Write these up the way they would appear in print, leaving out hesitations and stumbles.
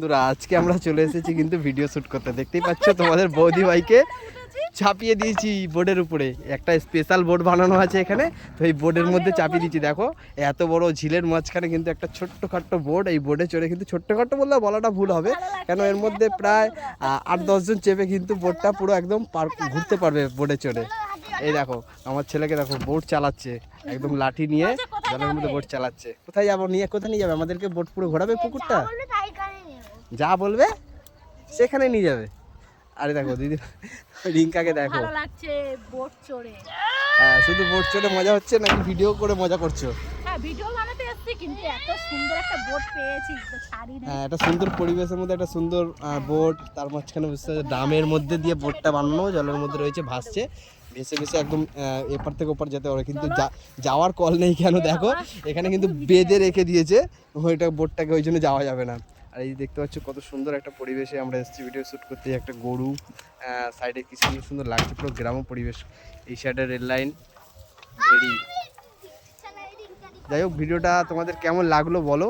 বন্ধুরা আজকে আমরা চলে এসেছি কিন্তু ভিডিও শ্যুট করতে। দেখতেই পাচ্ছ তোমাদের বৌদি ভাইকে চাপিয়ে দিয়েছি বোর্ডের উপরে। একটা স্পেশাল বোর্ড বানানো আছে এখানে, তো এই বোর্ডের মধ্যে চাপিয়ে দিয়েছি। দেখো এত বড় ঝিলের মাঝখানে কিন্তু একটা ছোট্টখাট্টো বোর্ড, এই বোর্ডে চড়ে কিন্তু ছোট্টখাট্টো বললে বলাটা ভুল হবে, কেন এর মধ্যে প্রায় 8-10 জন চেপে কিন্তু বোর্ডটা পুরো একদম ঘুরতে পারবে বোর্ডে চড়ে। এই দেখো আমার ছেলেকে দেখো বোট চালাচ্ছে, একদম লাঠি নিয়ে জলের মধ্যে বোট চালাচ্ছে। কোথায় যাবো নিয়ে, কোথায় নিয়ে যাবে আমাদেরকে? বোট পুরো ঘোরাবে পুকুরটা, যা বলবে সেখানে নিয়ে যাবে। আরে দেখো দিদি রিঙ্কাকে দেখো, ভালো লাগছে বোট চড়ে। হ্যাঁ শুধু বোট চড়ে মজা হচ্ছে নাকি ভিডিও করে মজা করছো? হ্যাঁ ভিডিও বানাতে এসেছি, কিন্তু এত সুন্দর একটা বোট পেয়েছি তো ছাড়ি না। হ্যাঁ একটা সুন্দর পরিবেশের মধ্যে একটা সুন্দর বোট, তার মাঝখানে বুঝতে পারছো ড্রামের মধ্যে দিয়ে বোটটা বানানো, জলের মধ্যে রয়েছে, ভাসছে, ভেসে ভেসে একদম এপার থেকে ওপার যেতে পারে। কিন্তু যাওয়ার কল নেই, কেন দেখো এখানে কিন্তু বেঁধে রেখে দিয়েছে ওইটা বোটটাকে, ওই জন্য যাওয়া যাবে না। আর এই দেখতে পাচ্ছ কত সুন্দর একটা পরিবেশে আমরা এসেছি ভিডিও শ্যুট করতে। একটা গরু সাইডে কি সুন্দর সুন্দর লাগছে, পুরো গ্রাম্য পরিবেশ। এই সাইডে রেল লাইন, ভেরি। যাই হোক ভিডিওটা তোমাদের কেমন লাগলো বলো,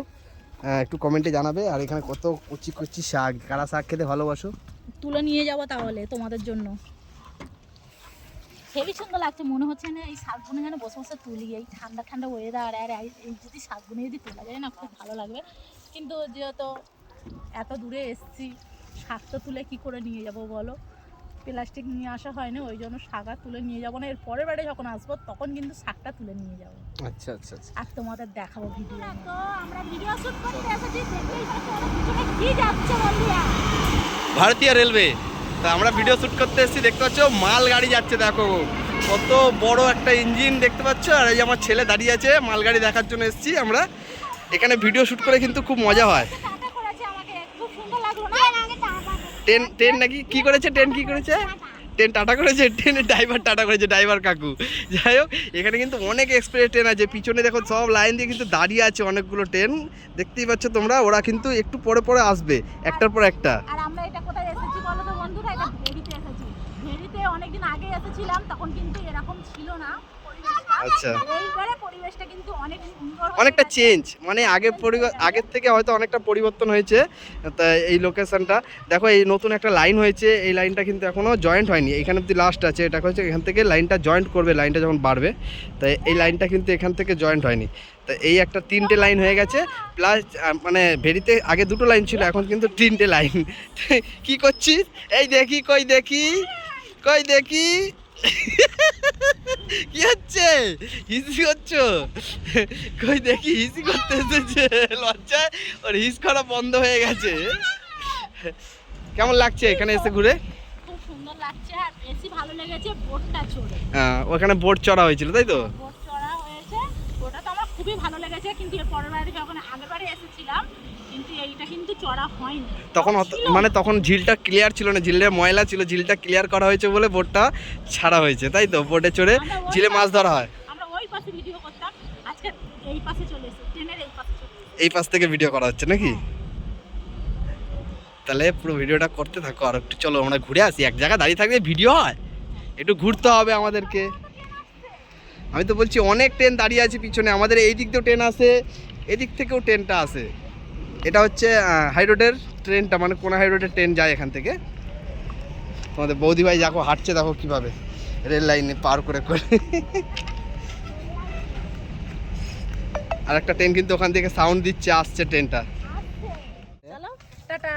একটু কমেন্টে জানাবে। আর এখানে কত কচি কচি শাক, কারা শাক খেতে ভালোবাসো তুলে নিয়ে যাবো তাহলে তোমাদের জন্য। হেবি সুন্দর লাগছে, মনে হচ্ছে না এই শাকগুলো যেন বসে বসে তুলি, এই ঠান্ডা ঠান্ডা ওয়েদার, আর এই যদি শাকগুলো যদি তোলা যায় না খুব ভালো লাগবে। কিন্তু যেহেতু এত দূরে এসছি, শাক তো তুলে কি করে নিয়ে যাব বলো, প্লাস্টিক নিয়ে আসা হয় না, ওই জন্য শাক আর তুলে নিয়ে যাবো না। এর পরের বারে যখন আসবো তখন কিন্তু শাকটা তুলে নিয়ে যাবো। আচ্ছা আচ্ছা আচ্ছা, আর তোমাদের দেখাবো ভিডিও। তো আমরা ভিডিও শুট করতে এসেছি, দেখতেই পাচ্ছ অনেক পিছনে কি যাচ্ছে বন্ধুরা, ভারতীয় রেলওয়ে। তা আমরা ভিডিও শ্যুট করতে এসেছি, দেখতে পাচ্ছ মাল গাড়ি যাচ্ছে, দেখো কত বড় একটা ইঞ্জিন দেখতে পাচ্ছ। আর এই আমার ছেলে দাঁড়িয়ে আছে, মালগাড়ি দেখার জন্য এসেছি আমরা। এখানে ভিডিও শ্যুট করে কিন্তু খুব মজা হয়। টাটা করেছে আমাকে, খুব সুন্দর লাগলো না? ট্রেন নাকি কি করেছে, ট্রেন কি করেছে, ট্রেন টাটা করেছে, ট্রেনের ড্রাইভার টাটা করেছে, ড্রাইভার কাকু। যাই হোক এখানে কিন্তু অনেক এক্সপ্রেস ট্রেন আছে, পিছনে দেখো সব লাইন দিয়ে কিন্তু দাঁড়িয়ে আছে অনেকগুলো ট্রেন, দেখতেই পাচ্ছ তোমরা। ওরা কিন্তু একটু পরে পরে আসবে, একটার পর একটা। আর আমরা এটা কোথায় এসেছি বলো তো বন্ধুরা, এটা ভেরিতে এসেছি। ভেরিতে অনেকদিন আগে এসেছিলাম, তখন কিন্তু এরকম ছিল না পরিবেশটা। আচ্ছা এইবারে পরিবেশটা কিন্তু অনেক সুন্দর, অনেকটা চেঞ্জ, মানে আগের থেকে হয়তো অনেকটা পরিবর্তন হয়েছে। তা এই লোকেশনটা দেখো, এই নতুন একটা লাইন হয়েছে, এই লাইনটা কিন্তু এখনও জয়েন্ট হয়নি, এখানে অব্দি লাস্ট আছে। এটা হচ্ছে এখান থেকে লাইনটা জয়েন্ট করবে, লাইনটা যখন বাড়বে। তাই এই লাইনটা কিন্তু এখান থেকে জয়েন্ট হয়নি। তা এই একটা 3টে লাইন হয়ে গেছে, প্লাস মানে ভেরিতে আগে 2টো লাইন ছিল, এখন কিন্তু 3টে লাইন। কি করছিস? এই দেখি, কই দেখি, কই দেখি কি হচ্ছে, হিসি করছো? কই দেখি, হিসি করতে এসেছে, লজ্জায় ওর হিস করা বন্ধ হয়ে গেছে। কেমন লাগছে এখানে এসে ঘুরে? খুব সুন্দর লাগছে, আর বেশি ভালো লেগেছে বোটটা চড়ে। ওখানে বোট চড়া হয়েছিল তাই তো? বোট চড়া হয়েছে, ওটা তো আমার খুবই ভালো লেগেছে। কিন্তু এর পরের বারে যখন আগের বারে এসেছিলাম, কিন্তু এইটা কিন্তু চড়া হয়নি তখন, মানে তখন ঝিলটা ক্লিয়ার ছিল না, ঝিলে ময়লা ছিল, ঝিলটা ক্লিয়ার করা হয়েছে বলে বোটটা ছাড়া হয়েছে তাই তো? বোটে চড়ে ঝিলে মাছ ধরা হয়। আমরা ওই পাশে ভিডিও করতাম, আজকে এই পাশে চলে এসেছি, ট্রেনের এই পাশে চলে এসেছি। এই পাশ থেকে ভিডিও করা হচ্ছে নাকি? তাহলে পুরো ভিডিওটা করতে থাকো। আর একটু চলো আমরা ঘুরে আসি, এক জায়গায় দাঁড়িয়ে থাকলে ভিডিও হয়, একটু ঘুরতে হবে আমাদেরকে। আমি তো বলছি অনেক ট্রেন দাঁড়িয়ে আছে পিছনে, আমাদের এই দিক দিয়েও ট্রেন আসে, এদিক থেকেও ট্রেনটা আসে। এটা হচ্ছে হাই রোডের ট্রেনটা, মানে কোনা হাই রোডের ট্রেন যায় এখান থেকে। তোমাদের বৌদি ভাই দেখো হাঁটছে, দেখো কিভাবে রেল লাইনে পার করে করে। আর একটা ট্রেন কিন্তু ওখান থেকে সাউন্ড দিচ্ছে, আসছে ট্রেনটা। চলো টাটা।